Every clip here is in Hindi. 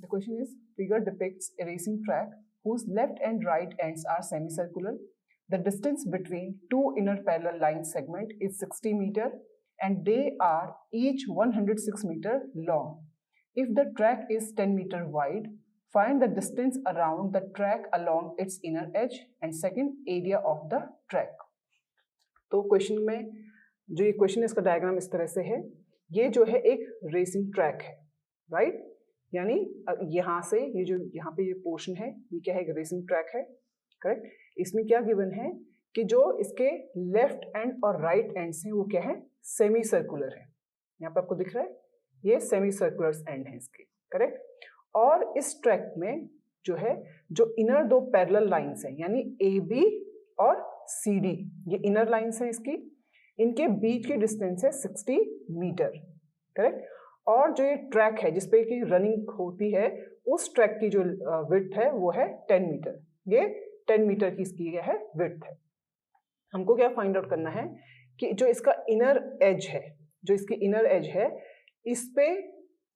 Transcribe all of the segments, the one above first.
The question is, figure depicts a racing track whose left and right ends are semicircular. The distance between two inner parallel line segment is 60 meter and they are each 106 meter long. If the track is 10 meter wide, find the distance around the track along its inner edge and second area of the track. तो क्वेश्चन में जो ये क्वेश्चन है इसका डायग्राम इस तरह से है। ये जो है एक रेसिंग ट्रैक है, राइट? यानी यहाँ से ये जो यहाँ पे ये पोर्शन है ये क्या है, एक रेसिंग ट्रैक है, करेक्ट? इसमें क्या गिवन है कि जो इसके लेफ्ट एंड और राइट एंड्स हैं वो क्या है, सेमी सर्कुलर है। यहाँ पे आपको दिख रहा है ये सेमी सर्कुलर एंड है इसके, करेक्ट? और इस ट्रैक में जो है जो इनर दो पैरेलल लाइंस हैं यानी ए बी और सी डी, ये इनर लाइंस हैं इसकी, इनके बीच की डिस्टेंस है 60 मीटर, करेक्ट? और जो ये ट्रैक है जिसपे की रनिंग होती है उस ट्रैक की जो विड्थ है वो है 10 मीटर। ये 10 मीटर की इसकी क्या है, विड्थ है। हमको क्या फाइंड आउट करना है कि जो इसका इनर एज है, जो इसकी इनर एज है इस पे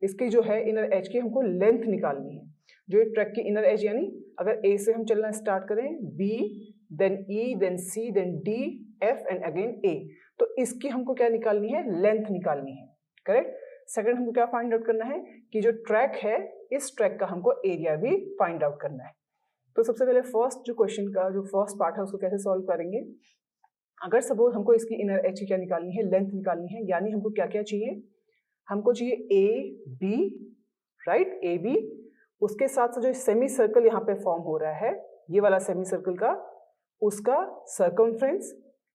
इसकी जो है इनर एज की हमको लेंथ निकालनी है। जो ये ट्रैक की इनर एज यानी अगर ए से हम चलना स्टार्ट करें, B then E then C then D F and again A, तो इसकी हमको क्या निकालनी है, लेंथ निकालनी है, करेक्ट? सेकंड हमको क्या फाइंड आउट करना है कि जो ट्रैक है इस ट्रैक का हमको एरिया भी फाइंड आउट करना है। तो सबसे पहले फर्स्ट जो क्वेश्चन का जो फर्स्ट पार्ट है उसको कैसे सॉल्व करेंगे। अगर सपोज हमको इसकी इनर एज की क्या निकालनी है, लेंथ निकालनी है, यानी हमको क्या क्या चाहिए, हमको चाहिए A B, right, A B, उसके साथ साथ जो सेमी सर्कल यहाँ पे फॉर्म हो रहा है ये वाला सेमी सर्कल का उसका circumference,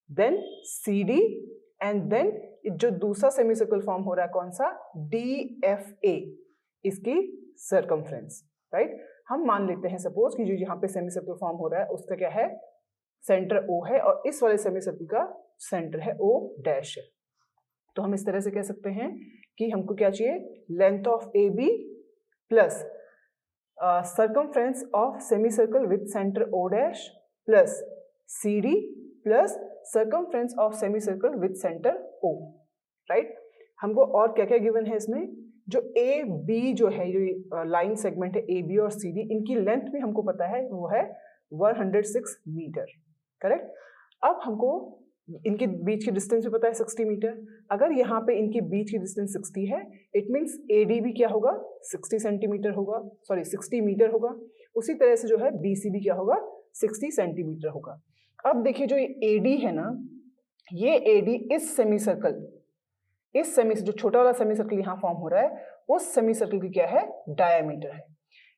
then C D and then जो दूसरा सेमी सर्कल फॉर्म हो रहा है कौन सा, डी एफ ए, इसकी सर्कमफ्रेंस, राइट? हम मान लेते हैं सपोज कि जो यहाँ पे सेमी सर्कल फॉर्म हो रहा है उसका क्या है, सेंटर ओ है और इस वाले सेमी सर्कल का सेंटर है ओ डैश है। तो हम इस तरह से कह सकते हैं कि हमको क्या चाहिए, length of A B plus circumference of semi circle with centre O dash plus C D plus circumference of semi circle with centre O, right? हमको और क्या क्या गिवन है इसमें, जो ए बी जो है जो लाइन सेगमेंट है ए बी और सी डी, इनकी लेंथ भी हमको पता है वो है 106 मीटर, करेक्ट? अब हमको इनके बीच की डिस्टेंस भी पता है 60 मीटर। अगर यहाँ पे इनके बीच की डिस्टेंस 60 है इट मीन्स ए डी भी क्या होगा, 60 सेंटीमीटर होगा, सॉरी 60 मीटर होगा। उसी तरह से जो है बी सी भी क्या होगा, 60 सेंटीमीटर होगा। अब देखिए जो ए डी है ना, ये ए डी इस सेमी सर्कल, इस सेमी जो छोटा वाला सेमी सर्कल यहाँ फॉर्म हो रहा है उस सेमी सर्कल की क्या है, डायमीटर है।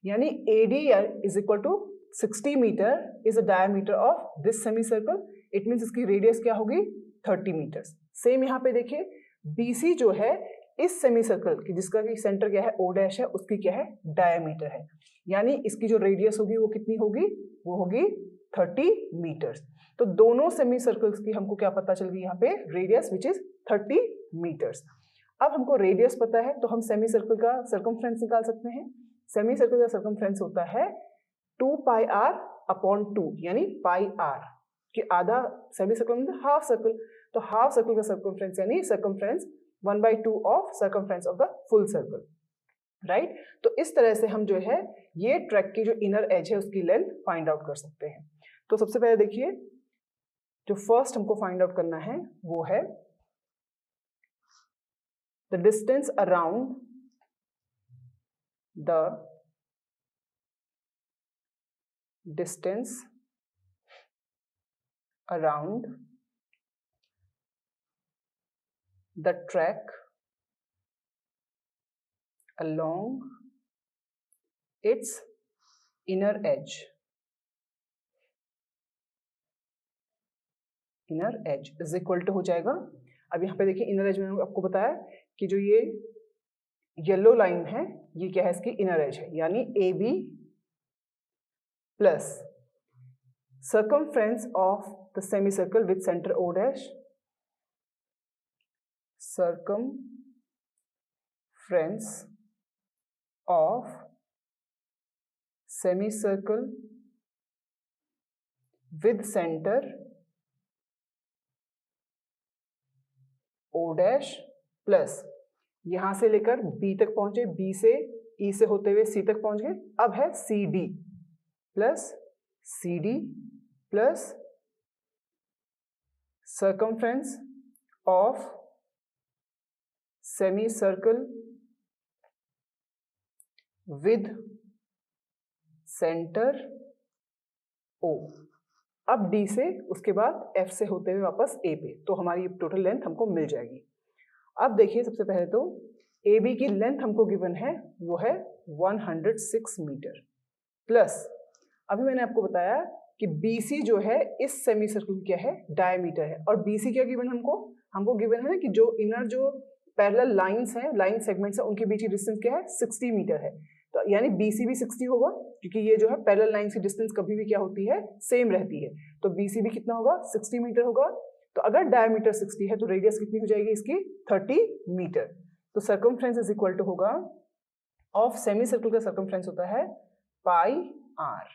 यानी A D is equal to 60 metre is the diameter of this semi circle, it means इसकी रेडियस क्या होगी, 30 मीटर। सेम यहाँ पे देखिए बी सी जो है इस सेमी सर्कल की जिसका कि सेंटर क्या है ओ डैश है उसकी क्या है, डायमीटर है, यानी इसकी जो रेडियस होगी वो कितनी होगी, वो होगी 30 मीटर्स। तो दोनों सेमी सर्कल्स की हमको क्या पता चल गई यहाँ पे, रेडियस विच इज 30 मीटर्स। अब हमको रेडियस पता है तो हम सेमी सर्कल का सर्कमफ्रेंस निकाल सकते हैं। सेमी सर्कल का सर्कमफ्रेंस होता है 2 पाई आर अपॉन 2 यानी पाई आर, कि आधा सेमी सर्कल मतलब हाफ सर्कल, तो हाफ सर्कल का सर्कमफ्रेंस यानी circumference 1/2 of circumference of the full circle, right? तो इस तरह से हम जो है ये ट्रैक की जो इनर एज है उसकी लेंथ फाइंड आउट कर सकते हैं। तो सबसे पहले देखिए जो फर्स्ट हमको फाइंड आउट करना है वो है the distance around the distance around the track along its inner edge, inner edge is equal to हो जाएगा। अब यहाँ पे देखिए इनर एज मैंने आपको बताया कि जो ये येलो लाइन है ये क्या है, इसकी इनर एज है, यानी A B plus circumference of the semicircle with center O dash, circumference of semicircle with center O dash plus यहाँ से लेकर B तक पहुंचे, B से ई से होते हुए सी तक पहुंच गए। अब है C D plus circumference of semi circle with centre O. अब डी से उसके बाद एफ से होते हुए वापस ए पे, तो हमारी टोटल लेंथ हमको मिल जाएगी। अब देखिए सबसे पहले तो ए बी की लेंथ हमको गिवन है, वो है 106 मीटर प्लस अभी मैंने आपको बताया कि BC जो है इस सेमी सर्कल क्या है, डायमीटर है। और BC क्या गिवन हमको गिवन है कि जो इनर जो पैरेलल लाइंस हैं, लाइन सेगमेंट्स हैं, उनके बीच की डिस्टेंस क्या है, 60 मीटर है। तो यानी BC भी 60 होगा, क्योंकि ये जो है पैरेलल लाइंस की डिस्टेंस कभी भी क्या होती है, सेम रहती है। तो BC भी कितना होगा, 60 मीटर होगा। तो अगर डायमीटर 60 है तो रेडियस कितनी हो जाएगी इसकी, 30 मीटर। तो सर्कमफ्रेंस इज इक्वल टू होगा, ऑफ सेमी सर्कल का सर्कमफ्रेंस होता है pi r,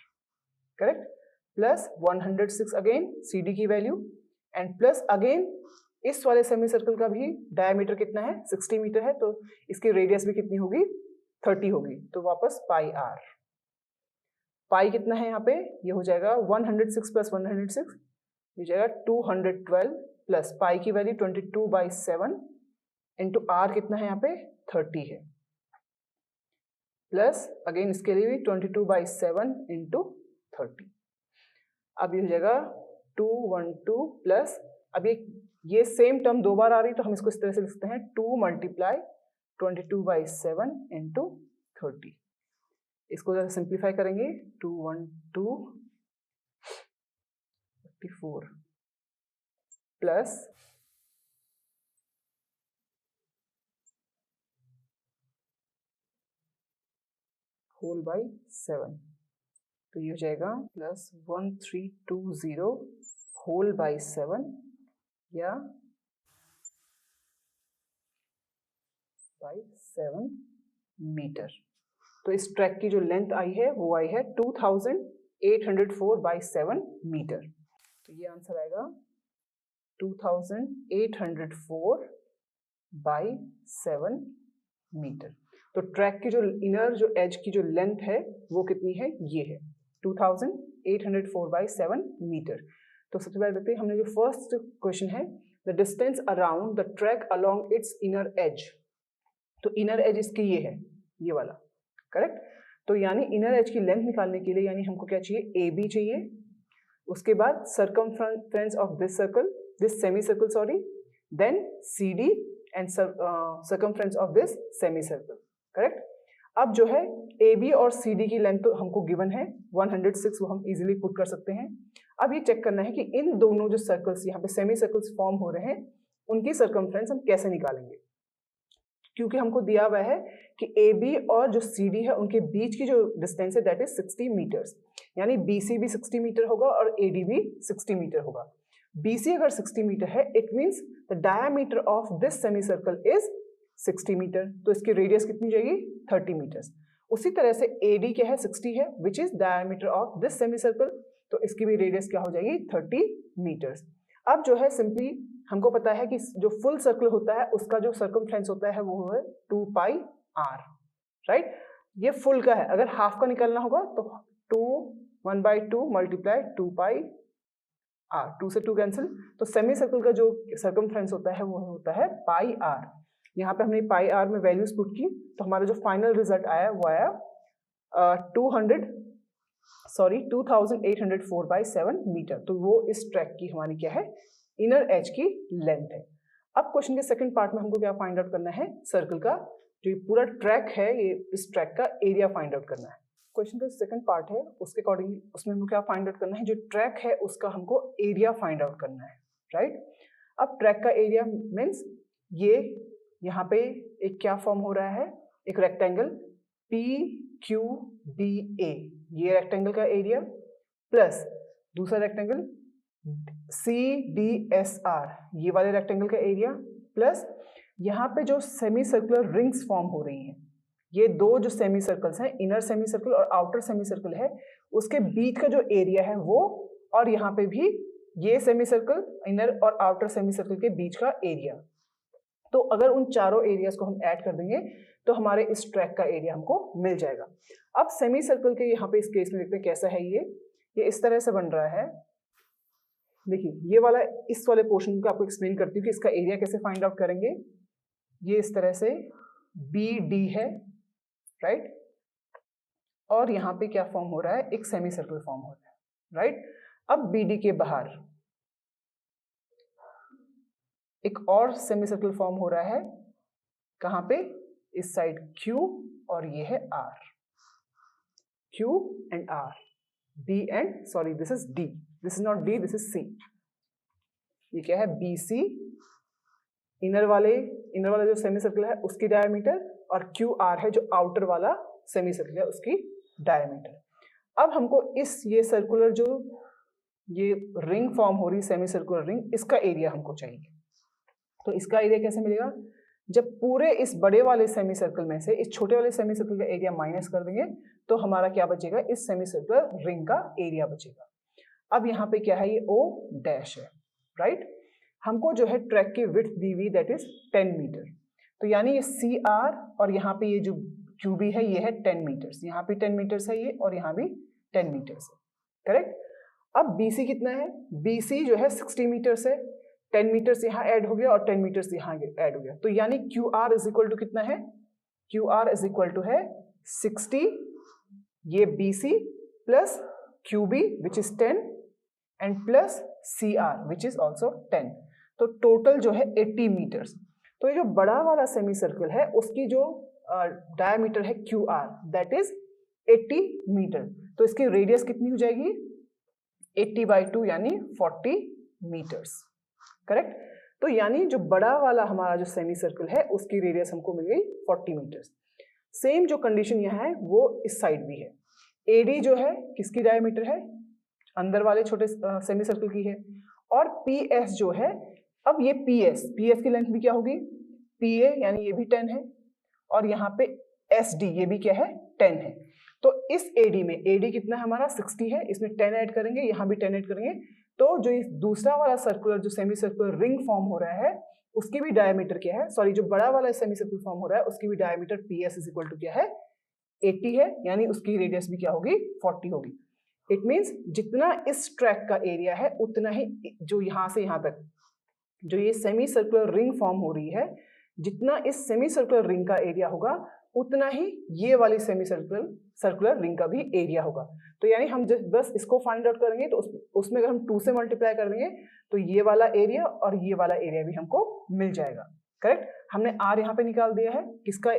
correct, plus 106 again CD की वैल्यू, एंड प्लस अगेन इस वाले सेमी सर्कल का भी डायमीटर कितना है, 60 मीटर है, तो इसकी रेडियस भी कितनी होगी, 30 होगी। तो वापस पाई आर, पाई कितना है यहाँ पे, ये हो जाएगा 106 प्लस 106, ये जाएगा 212 प्लस पाई की वैल्यू 22/7 इंटू आर कितना है यहाँ पे, 30 है, प्लस अगेन इसके लिए भी 22/7 इंटू 30। अब ये हो जाएगा 212 प्लस, अब ये सेम टर्म दो बार आ रही, तो हम इसको इस तरह से लिखते हैं 2 मल्टीप्लाई 22/7 इंटू 30। इसको जरा सिंप्लीफाई करेंगे, 212 54 प्लस होल बाई 7, तो ये हो जाएगा प्लस 1320 होल बाई 7 या बाई 7 मीटर। तो इस ट्रैक की जो लेंथ आई है वो आई है 2804/7 मीटर। तो ये आंसर आएगा 2804/7 मीटर। तो ट्रैक की जो इनर जो एज की जो लेंथ है वो कितनी है, ये है 2804/7 मीटर। तो सबसे पहले देखते हैं, हमने जो फर्स्ट क्वेश्चन है, the distance around the track along it's inner as. तो इनर एज इसकी ये है, ये वाला, करेक्ट। तो यानी इनर एज की लेंथ निकालने के लिए यानी हमको क्या चाहिए, AB चाहिए, उसके बाद circumference of this circle, this semi circle sorry, then CD and circumference of this semi circle, correct. अब जो है AB और CD की लेंथ तो हमको गिवन है 106, वो हम इजीली पुट कर सकते हैं। अब ये चेक करना है कि इन दोनों जो सर्कल्स यहाँ पे सेमी सर्कल्स फॉर्म हो रहे हैं, उनकी सर्कमफ्रेंस हम कैसे निकालेंगे, क्योंकि हमको दिया हुआ है कि AB और जो CD है उनके बीच की जो डिस्टेंस है दैट इज 60 मीटर्स, यानी BC भी 60 मीटर होगा और AD भी 60 मीटर होगा। BC अगर 60 मीटर है, it means the diameter of this semi circle is 60 metre, तो इसकी रेडियस कितनी जाएगी, 30 मीटर्स। उसी तरह से AD क्या है, 60 है, which is diameter of this semi circle, तो इसकी भी रेडियस क्या हो जाएगी, 30 मीटर्स। अब जो है सिंपली हमको पता है कि जो फुल सर्कल होता है उसका जो सर्कमफ्रेंस होता है वो है 2 पाई आर, राइट। ये फुल का है, अगर हाफ का निकालना होगा तो 1/2 मल्टीप्लाई 2 पाई आर, 2 से 2 कैंसिल, तो सेमी सर्कल का जो सर्कमफ्रेंस होता है वो होता है पाई आर। यहाँ पे हमने पाई आर में वैल्यूज पुट की, तो हमारा जो फाइनल रिजल्ट आया वो आया 2804/7 मीटर। तो वो इस ट्रैक की हमारी क्या है, इनर एज की लेंथ है। अब क्वेश्चन के सेकंड पार्ट में हमको क्या फाइंड आउट करना है, सर्कल का जो पूरा ट्रैक है, ये इस ट्रैक का एरिया फाइंड आउट करना है। क्वेश्चन का सेकंड पार्ट है, उसके अकॉर्डिंग उसमें हमको क्या फाइंड आउट करना है, जो ट्रैक है उसका हमको एरिया फाइंड आउट करना है, राइट। अब ट्रैक का एरिया मीन्स ये यहाँ पे एक क्या फॉर्म हो रहा है, एक रेक्टेंगल PQDA, ये रेक्टेंगल का एरिया, प्लस दूसरा रेक्टेंगल CDSR, ये वाले रेक्टेंगल का एरिया, प्लस यहाँ पे जो सेमी सर्कुलर रिंग्स फॉर्म हो रही हैं, ये दो जो सेमी सर्कल्स हैं, इनर सेमी सर्कल और आउटर सेमी सर्कल है, उसके बीच का जो एरिया है वो, और यहाँ पे भी ये सेमी सर्कल इनर और आउटर सेमी सर्कल के बीच का एरिया। तो अगर उन चारों एरियाज को हम ऐड कर देंगे तो हमारे इस ट्रैक का एरिया हमको मिल जाएगा। अब सेमी सर्कल के यहाँ पे इस केस में देखते हैं कैसा है ये इस तरह से बन रहा है। देखिए ये वाला इस वाले पोर्शन को आपको एक्सप्लेन करती हूँ कि इसका एरिया कैसे फाइंड आउट करेंगे। ये इस तरह से BD है, राइट, और यहाँ पे क्या फॉर्म हो रहा है, एक सेमी सर्कल फॉर्म हो रहा है, राइट। अब BD के बाहर एक और सेमी सर्कल फॉर्म हो रहा है, कहाँ पे, इस साइड Q और ये है R, Q and R, D and sorry this is D, this is not D, this is C। ये क्या है, BC, इनर वाला जो सेमी सर्कल है उसकी डायमीटर, और QR है जो आउटर वाला सेमी सर्कल है उसकी डायमीटर। अब हमको इस ये सर्कुलर जो ये रिंग फॉर्म हो रही सेमी सर्कुलर रिंग, इसका एरिया हमको चाहिए। तो इसका एरिया कैसे मिलेगा, जब पूरे इस बड़े वाले सेमी सर्कल में से इस छोटे वाले सेमी सर्कल का एरिया माइनस कर देंगे तो हमारा क्या बचेगा, इस सेमी सर्कुलर रिंग का एरिया बचेगा। अब यहाँ पे क्या है, ये O डैश है, राइट। हमको जो है ट्रैक की विड्थ दी हुई दैट इज 10 मीटर, तो यानी ये CR और यहाँ पे ये जो QB है ये है 10 मीटर्स, यहाँ पे 10 मीटर्स है ये, और यहाँ भी 10 मीटर्स है, करेक्ट। अब BC कितना है, BC जो है 60 मीटर्स है, 10 मीटर्स यहाँ ऐड हो गया और 10 मीटर्स यहाँ ऐड हो गया, तो यानी QR इज इक्वल टू कितना है, QR इज इक्वल टू है 60 ये BC plus QB which is 10 and plus CR which is also 10, तो टोटल जो है 80 मीटर्स। तो ये जो बड़ा वाला सेमी सर्कल है उसकी जो डायमीटर है QR दैट इज 80 मीटर, तो इसकी रेडियस कितनी हो जाएगी, 80/2 यानी 40 मीटर्स, करेक्ट। तो यानी जो बड़ा वाला हमारा जो सेमी सर्कल है उसकी रेडियस हमको मिल गई 40 मीटर्स। सेम जो कंडीशन यहाँ है वो इस साइड भी है। AD जो है किसकी डायमीटर है, अंदर वाले छोटे सेमी सर्कल की है, और PS जो है, अब ये PS की लेंथ भी क्या होगी, PA यानी ये भी 10 है, और यहाँ पे SD ये भी क्या है 10 है। तो इस AD में AD कितना है हमारा 60 है, इसमें 10 ऐड करेंगे, यहाँ भी 10 ऐड करेंगे, तो जो इस दूसरा वाला सर्कुलर जो सेमी सर्कुलर रिंग फॉर्म हो रहा है उसकी भी डायमीटर क्या है, सॉरी जो बड़ा वाला सेमी सर्कुलर फॉर्म हो रहा है उसकी भी diameter PS is equal to क्या है 80 है, यानी उसकी रेडियस भी क्या होगी 40 होगी। इट मीन्स जितना इस ट्रैक का एरिया है उतना ही जो यहाँ से यहाँ तक जो ये सेमी सर्कुलर रिंग फॉर्म हो रही है, जितना इस सेमी सर्कुलर रिंग का एरिया होगा उतना ही ये वाली सेमी सर्कुलर रिंग का भी एरिया होगा। तो यानी हम बस इसको फाइंड आउट करेंगे तो उसमें अगर हम 2 से मल्टीप्लाई कर देंगे तो ये वाला एरिया और ये वाला एरिया भी हमको मिल जाएगा, करेक्ट। हमने R यहाँ पे निकाल दिया है, किसका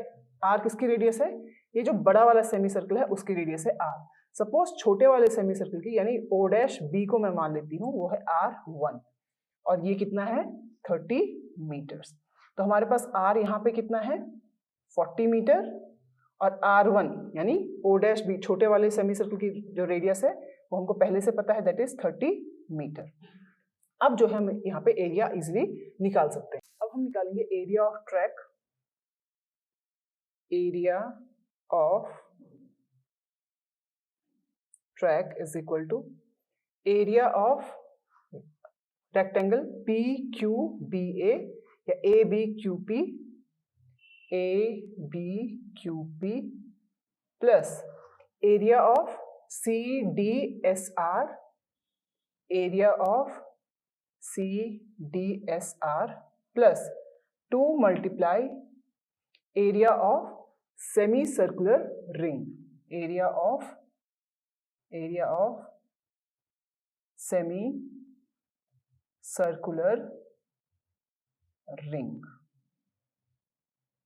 R किसकी रेडियस है, ये जो बड़ा वाला सेमी सर्कल है उसकी रेडियस है R। सपोज छोटे वाले सेमी सर्कल की यानी O' B को मैं मान लेती हूँ वो है R1, और ये कितना है 30 मीटर्स। तो हमारे पास R यहाँ पे कितना है 40 मीटर, और R1 यानी O' B छोटे वाले सेमी सर्कल की जो रेडियस है वो हमको पहले से पता है दैट इज 30 मीटर। अब जो है हम यहाँ पे एरिया इजिली निकाल सकते हैं। अब हम निकालेंगे area of track, area of track is equal to area of rectangle PQBA या ABQP plus area of CDSR, area of CDSR plus 2 multiply area of semi circular ring, area of semi circular ring.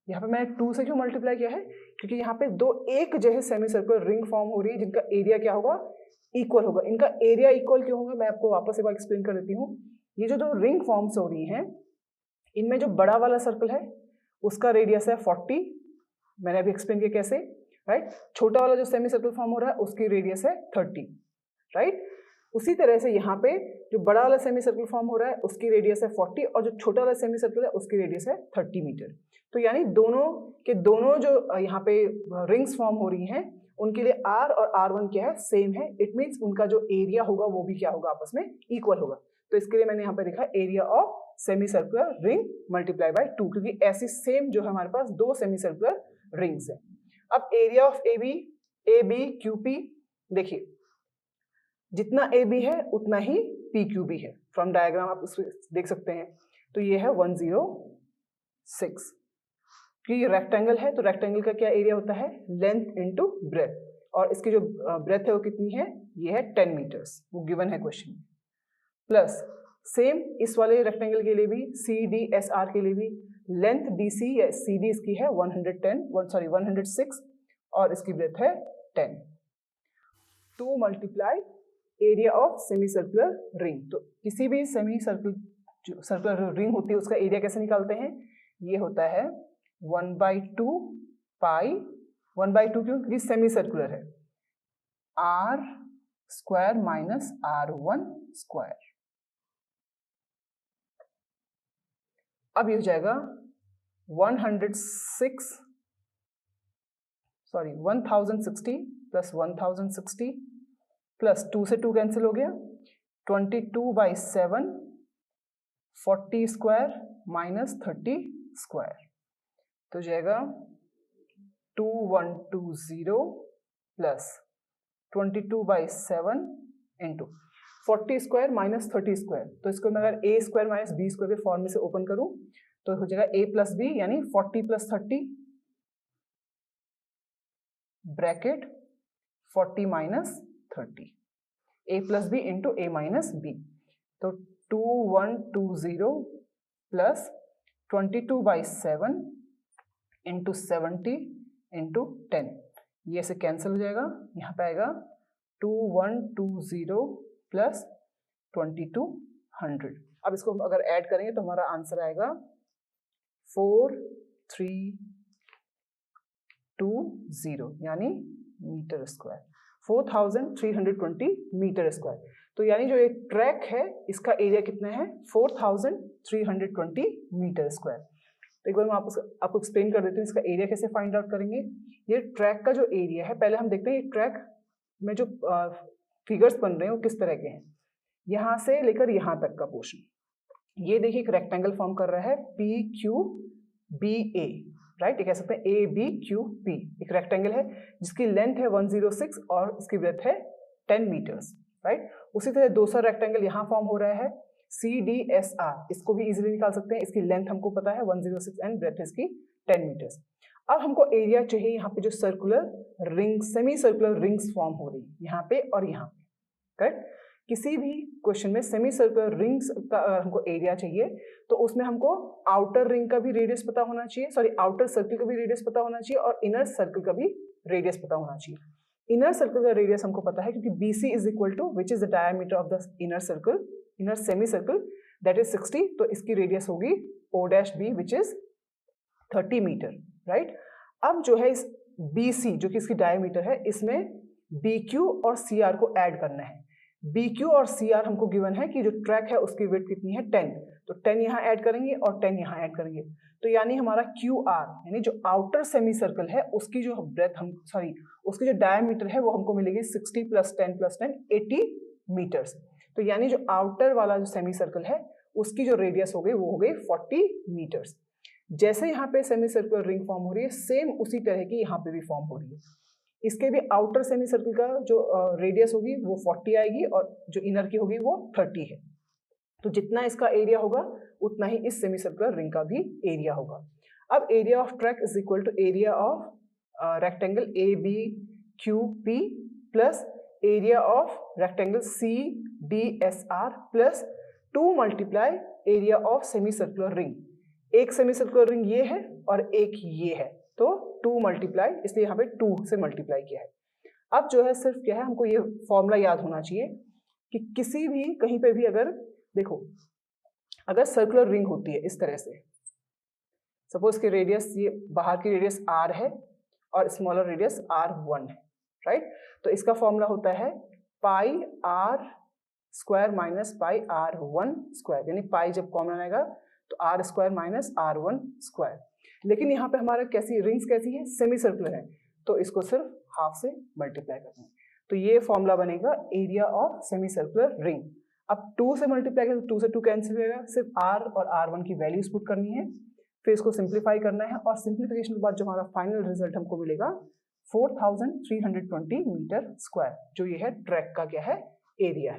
यहाँ पे मैंने 2 से क्यों मल्टीप्लाई किया है, क्योंकि यहाँ पे दो एक जैसे सेमी सर्कुलर रिंग फॉर्म हो रही है जिनका एरिया क्या होगा इक्वल होगा। इनका एरिया इक्वल क्यों होगा मैं आपको वापस एक बार एक्सप्लेन कर देती हूँ। ये जो दो रिंग फॉर्म्स हो रही हैं इनमें जो बड़ा वाला सर्कल है उसका रेडियस है 40, मैंने अभी एक्सप्लेन किया कैसे, राइट। छोटा वाला जो सेमी सर्कल फॉर्म हो रहा है उसकी रेडियस है 30, राइट। उसी तरह से यहाँ पे जो बड़ा वाला सेमी सर्कल फॉर्म हो रहा है उसकी रेडियस है 40 और जो छोटा वाला सेमी सर्कल है उसकी रेडियस है 30 मीटर। तो यानी दोनों जो यहाँ पे रिंग्स फॉर्म हो रही हैं उनके लिए R और R1 क्या है सेम है। इट मीन्स उनका जो एरिया होगा वो भी क्या होगा आपस में इक्वल होगा। तो इसके लिए मैंने यहाँ पे लिखा area of semi circular ring multiply by 2, क्योंकि ऐसी सेम जो है हमारे पास दो सेमी सर्कुलर रिंग्स है। अब area of A B Q P, देखिए जितना ए बी है उतना ही पी क्यू बी है। फ्रॉम डायग्राम आप उसको देख सकते हैं। तो ये है 106, क्योंकि रेक्टेंगल है तो रेक्टेंगल का क्या एरिया होता है, लेंथ इनटू ब्रेथ, और इसकी जो ब्रेथ है वो कितनी है, ये है 10 मीटर्स, वो गिवन है क्वेश्चन में। प्लस सेम इस वाले रेक्टेंगल के लिए भी, सी डी एस आर के लिए भी लेंथ डी सी या सी डी इसकी है 106 और इसकी ब्रेथ है 10। To multiply area of semi circular ring. तो किसी भी सेमी सर्कुलर रिंग होती है उसका एरिया कैसे निकालते हैं, ये होता है 1/2 पाई, 1/2 क्यों, क्योंकि सेमी सर्कुलर है, r square minus r1 square. अब ये हो जाएगा 1060 प्लस 1060 प्लस 2 से 2 कैंसिल हो गया, 22/7 40 स्क्वायर माइनस 30 स्क्वायर, तो जाएगा 2120 plus 22/7 into 40 square minus 30 square. तो इसको मैं अगर a square minus b square के फॉर्म में से ओपन करूं तो हो जाएगा a प्लस b यानी 40 plus 30 bracket 40 minus 30, a plus b into a minus b। तो 2120 प्लस 22/7 इंटू 70 इंटू 10, ये से कैंसिल हो जाएगा, यहाँ पे आएगा 2120 प्लस 2200। अब इसको हम अगर ऐड करेंगे तो हमारा आंसर आएगा 4320 यानी मीटर स्क्वायर, 4320 मीटर स्क्वायर। तो यानी जो एक ट्रैक है इसका एरिया कितना है, 4320 मीटर स्क्वायर। तो एक बार मैं आपको एक्सप्लेन कर देती हूँ इसका एरिया कैसे फाइंड आउट करेंगे। ये ट्रैक का जो एरिया है, पहले हम देखते हैं ये ट्रैक में जो फिगर्स बन रहे हैं वो किस तरह के हैं। यहाँ से लेकर यहाँ तक का पोर्शन, ये देखिए एक रेक्टेंगल फॉर्म कर रहा है पी क्यू बी ए, राइट, ये कह सकते हैं ए बी क्यू पी, एक रेक्टेंगल है जिसकी लेंथ है 106 और इसकी ब्रेथ है 10 मीटर्स, राइट। उसी तरह दूसरा रेक्टेंगल यहाँ फॉर्म हो रहा है सी डी एस आर, इसको भी इजीली निकाल सकते हैं, इसकी लेंथ हमको पता है 106 एंड ब्रेथ इसकी 10 मीटर्स। अब हमको एरिया चाहिए यहाँ पे जो circular ring, semi circular rings form हो रही है यहाँ पे और यहाँ पे, करेक्ट। किसी भी क्वेश्चन में सेमी सर्कुलर रिंग्स का हमको एरिया चाहिए तो उसमें हमको आउटर रिंग का भी रेडियस पता होना चाहिए, सॉरी आउटर सर्कल का भी रेडियस पता होना चाहिए और इनर सर्कल का भी रेडियस पता होना चाहिए। इनर सर्कल का रेडियस हमको पता है क्योंकि BC is equal to which is the diameter of the inner circle, inner semi circle, that is 60, तो इसकी रेडियस होगी O' which is 30 metre, right. अब जो है इस BC जो कि इसकी डायमीटर है, इसमें BQ और CR को ऐड करना है। BQ और CR हमको गिवन है कि जो ट्रैक है उसकी विड्थ कितनी है 10, तो 10 यहाँ ऐड करेंगे और 10 यहाँ ऐड करेंगे, तो यानी हमारा QR यानी जो आउटर सेमी सर्कल है उसकी जो ब्रेथ उसकी जो डायमीटर है वो हमको मिलेगी 60 प्लस 10 प्लस 10 80 मीटर्स। तो यानी जो आउटर वाला जो सेमी सर्कल है उसकी जो रेडियस हो गई वो हो गई 40 मीटर्स। जैसे यहाँ पे सेमी सर्कुलर रिंग फॉर्म हो रही है सेम उसी तरह की यहाँ पे भी फॉर्म हो रही है। इसके भी आउटर सेमी सर्कल का जो रेडियस होगी वो 40 आएगी और जो इनर की होगी वो 30 है। तो जितना इसका एरिया होगा उतना ही इस सेमी सर्कुलर रिंग का भी एरिया होगा। अब area of track is equal to area of rectangle A B Q P plus area of rectangle C D S R plus 2 multiply area of semi circular ring. एक सेमी सर्कुलर रिंग ये है और एक ये है, तो 2 मल्टीप्लाई, इसलिए यहाँ पे 2 से मल्टीप्लाई किया है। अब जो है सिर्फ क्या है, हमको ये फॉर्मूला याद होना चाहिए कि किसी भी कहीं पे भी अगर देखो, अगर सर्कुलर रिंग होती है इस तरह से, सपोज कि रेडियस ये बाहर की रेडियस r है और स्मॉलर रेडियस r1 है, राइट। तो इसका फॉर्मूला होता है पाई r square minus pi r1 square, यानी पाई जब कॉमन आएगा तो r square minus r1 square. लेकिन यहाँ पे हमारा कैसी रिंग्स कैसी है, सेमी सर्कुलर है, तो इसको सिर्फ हाफ से मल्टीप्लाई करना है। तो ये फॉर्मूला बनेगा area of semi circular ring. अब 2 से मल्टीप्लाई करें तो 2 से 2 कैंसिल होगा, सिर्फ r और r1 की वैल्यूज पुट करनी है, फिर इसको सिंप्लीफाई करना है और सिंप्लीफिकेशन के बाद जो हमारा फाइनल रिजल्ट हमको मिलेगा 4320 मीटर स्क्वायर, जो ये है ट्रैक का क्या है एरिया है।